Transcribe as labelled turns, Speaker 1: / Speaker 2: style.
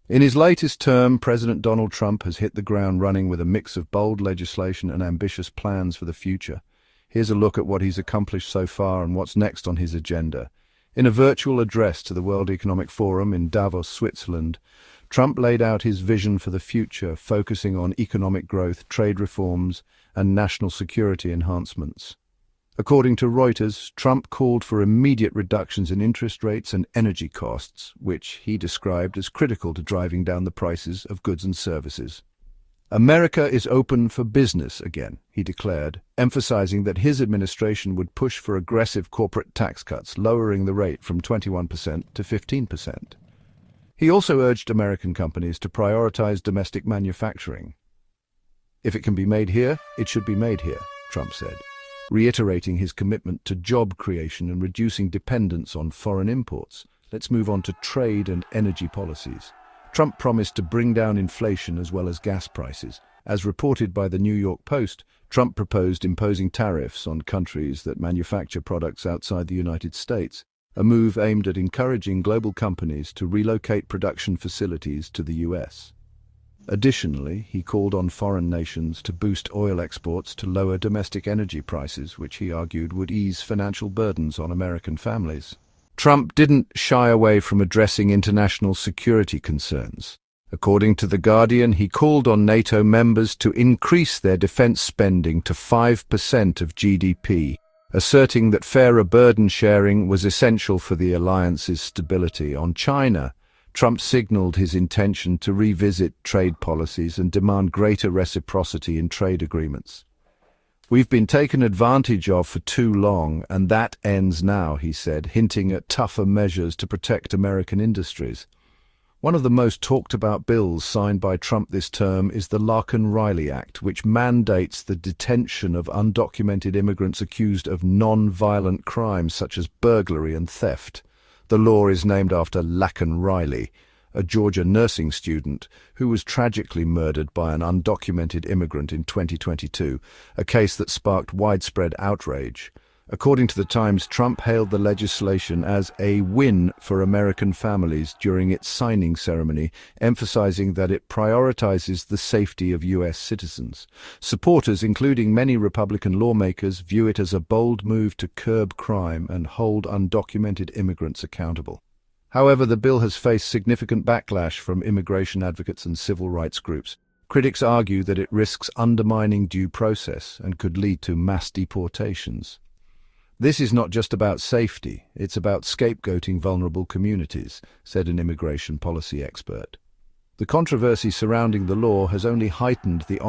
Speaker 1: In his latest term, President Donald Trump has hit the ground running with a mix of bold legislation and ambitious plans for the future. Here's a look at what he's accomplished so far and what's next on his agenda. In a virtual address to the World Economic Forum in Davos, Switzerland, Trump laid out his vision for the future, focusing on economic growth, trade reforms, and national security enhancements. According to Reuters, Trump called for immediate reductions in interest rates and energy costs, which he described as critical to driving down the prices of goods and services. America is open for business again, he declared, emphasizing that his administration would push for aggressive corporate tax cuts, lowering the rate from 21% to 15%. He also urged American companies to prioritize domestic manufacturing. If it can be made here, it should be made here, Trump said, reiterating his commitment to job creation and reducing dependence on foreign imports. Let's move on to trade and energy policies. Trump promised to bring down inflation as well as gas prices. As reported by the New York Post, Trump proposed imposing tariffs on countries that manufacture products outside the United States, a move aimed at encouraging global companies to relocate production facilities to the U.S. Additionally, he called on foreign nations to boost oil exports to lower domestic energy prices, which he argued would ease financial burdens on American families. Trump didn't shy away from addressing international security concerns. According to The Guardian, he called on NATO members to increase their defense spending to 5% of GDP, asserting that fairer burden sharing was essential for the alliance's stability. On China, Trump signaled his intention to revisit trade policies and demand greater reciprocity in trade agreements. "We've been taken advantage of for too long, and that ends now," he said, hinting at tougher measures to protect American industries. One of the most talked about bills signed by Trump this term is the Laken Riley Act, which mandates the detention of undocumented immigrants accused of non-violent crimes such as burglary and theft. The law is named after Laken Riley, a Georgia nursing student who was tragically murdered by an undocumented immigrant in 2022, a case that sparked widespread outrage. According to The Times, Trump hailed the legislation as a win for American families during its signing ceremony, emphasizing that it prioritizes the safety of U.S. citizens. Supporters, including many Republican lawmakers, view it as a bold move to curb crime and hold undocumented immigrants accountable. However, the bill has faced significant backlash from immigration advocates and civil rights groups. Critics argue that it risks undermining due process and could lead to mass deportations. "This is not just about safety, it's about scapegoating vulnerable communities," said an immigration policy expert. The controversy surrounding the law has only heightened the